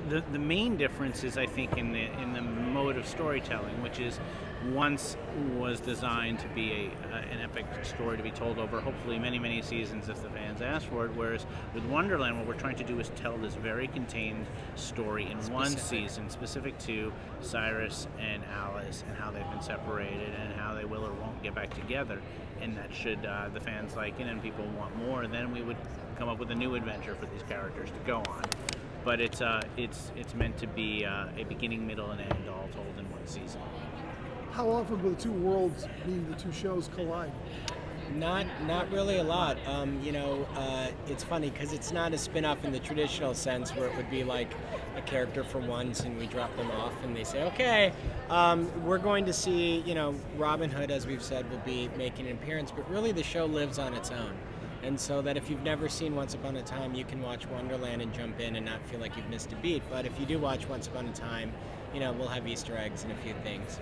the main difference is, I think, in the mode of storytelling, which is once was designed to be an epic story to be told over hopefully many seasons if the fans ask for it. Whereas with Wonderland, what we're trying to do is tell this very contained story in one season, specific to Cyrus and Alice and how they've been separated and how they will or won't get back together. And that should the fans like it and people want more, then we would come up with a new adventure for these characters to go on. But it's meant to be a beginning, middle, and end all told in one season. How often will the two worlds, meaning the two shows, collide? Not really a lot. It's funny because it's not a spin-off in the traditional sense where it would be like a character for once and we drop them off and they say, okay, we're going to see, Robin Hood, as we've said, will be making an appearance, but really the show lives on its own. And so that if you've never seen Once Upon a Time, you can watch Wonderland and jump in and not feel like you've missed a beat. But if you do watch Once Upon a Time, we'll have Easter eggs and a few things.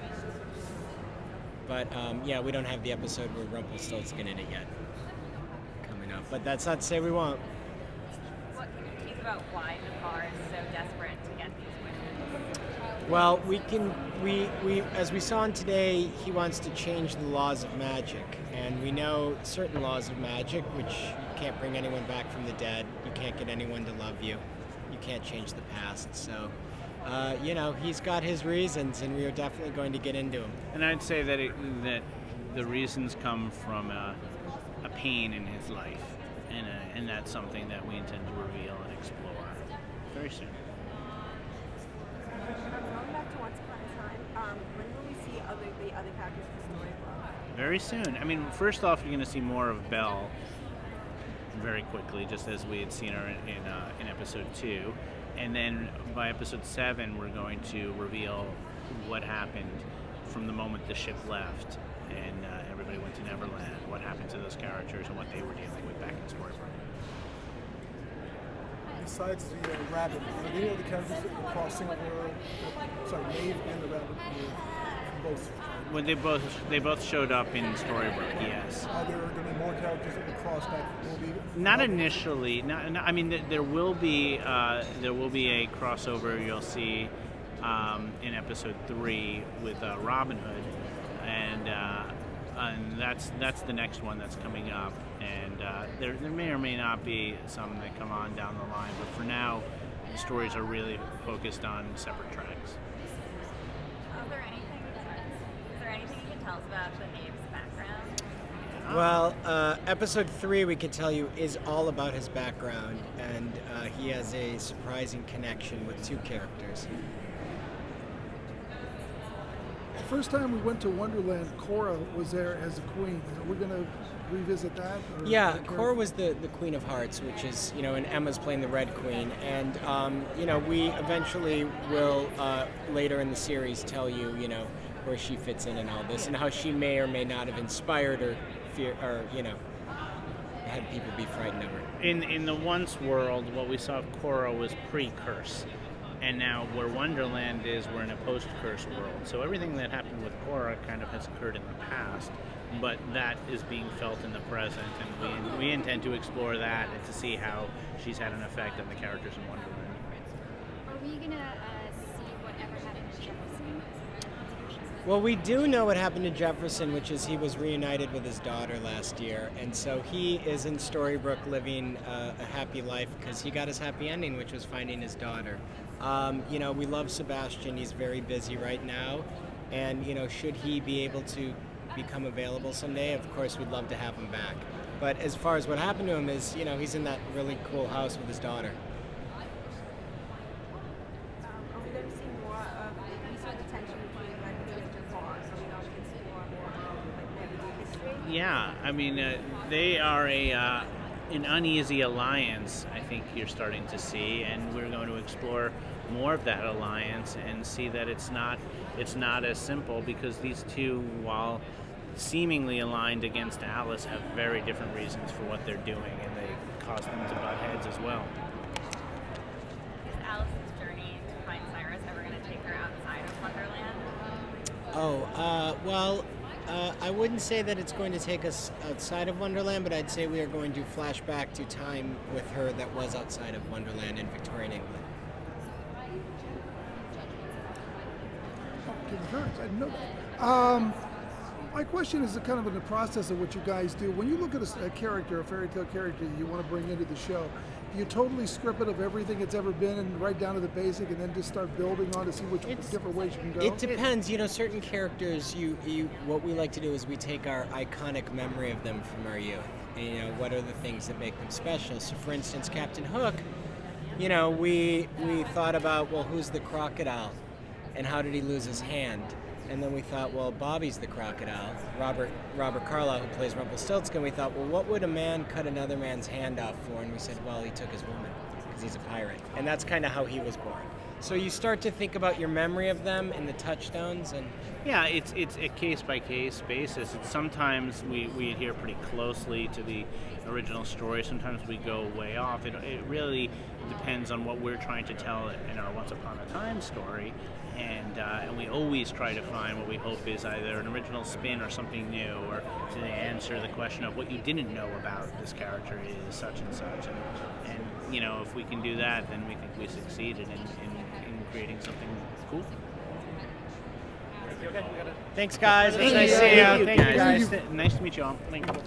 But we don't have the episode where Rumpelstiltskin in it yet coming up. But that's not to say we won't. What can you tease about why Jafar is so desperate to get these wishes? Well, we as we saw in today, he wants to change the laws of magic. And we know certain laws of magic, which you can't bring anyone back from the dead, you can't get anyone to love you, you can't change the past. So, he's got his reasons, and we are definitely going to get into them. And I'd say that the reasons come from a pain in his life, and that's something that we intend to reveal and explore very soon. Going back to Once Upon a Time, when will we see the other characters in the story? Very soon. I mean, first off, you're going to see more of Belle very quickly, just as we had seen her in episode 2. And then by episode 7, we're going to reveal what happened from the moment the ship left and everybody went to Neverland, what happened to those characters and what they were dealing with back in Storybrooke. Besides the rabbit, are there any other characters that are crossing over? Maeve and the rabbit were both. When they both showed up in Storybrooke, yes. Are there going to be more characters that will cross back? Not initially. I mean, there will be a crossover. You'll see in episode 3 with Robin Hood, and that's the next one that's coming up. And there may or may not be some that come on down the line, but for now, the stories are really focused on separate tracks. Is there anything you can tell us about the Maeve's background? Well, episode 3, we can tell you, is all about his background, and he has a surprising connection with 2 characters. The first time we went to Wonderland, Cora was there as a queen. Are we going to revisit that? Yeah, Cora was the Queen of Hearts, which is, and Emma's playing the Red Queen. And, we eventually will, later in the series, tell you, where she fits in and all this, and how she may or may not have inspired or had people be frightened of her. In the once world, what we saw of Cora was pre-curse. And now where Wonderland is, we're in a post-curse world. So everything that happened with Cora kind of has occurred in the past, but that is being felt in the present, and we intend to explore that and to see how she's had an effect on the characters in Wonderland. Are we going to see whatever happened to Jefferson? Well, we do know what happened to Jefferson, which is he was reunited with his daughter last year, and so he is in Storybrooke living a happy life because he got his happy ending, which was finding his daughter. We love Sebastian. He's very busy right now, and should he be able to become available someday, of course we'd love to have him back. But as far as what happened to him is, he's in that really cool house with his daughter. Are we going to see more of the tension between Red Queen and Jafar? Are we going to explore more of their history? Yeah, I mean, they are an uneasy alliance, I think you're starting to see, and we're going to explore more of that alliance and see that it's not as simple, because these two, while seemingly aligned against Alice, have very different reasons for what they're doing, and they cause them to butt heads as well. Is Alice's journey to find Cyrus ever going to take her outside of Wonderland? I wouldn't say that it's going to take us outside of Wonderland, but I'd say we are going to flash back to time with her that was outside of Wonderland in Victorian England. returns. I didn't know that. My question is kind of in the process of what you guys do. When you look at a character, a fairy tale character you want to bring into the show, do you totally strip it of everything it's ever been and right down to the basic, and then just start building on to see which different ways you can go? It depends. You know, certain characters, what we like to do is we take our iconic memory of them from our youth. And, you know, what are the things that make them special? So, for instance, Captain Hook, you know, we thought about, well, who's the crocodile, and how did he lose his hand? And then we thought, well, Bobby's the crocodile. Robert Carlyle, who plays Rumpelstiltskin, we thought, well, what would a man cut another man's hand off for? And we said, well, he took his woman, because he's a pirate. And that's kind of how he was born. So you start to think about your memory of them and the touchstones, and Yeah, it's a case-by-case basis. Sometimes we adhere pretty closely to the original story. Sometimes we go way off. It really depends on what we're trying to tell in our Once Upon a Time story, and we always try to find what we hope is either an original spin or something new, or to answer the question of what you didn't know about this character is such and such. And you know, if we can do that, then we think we succeeded in creating something cool. thanks, guys. It's Thank nice you. to see you. Thank you, Thank you, guys. guys. Nice to meet you all. Thank you.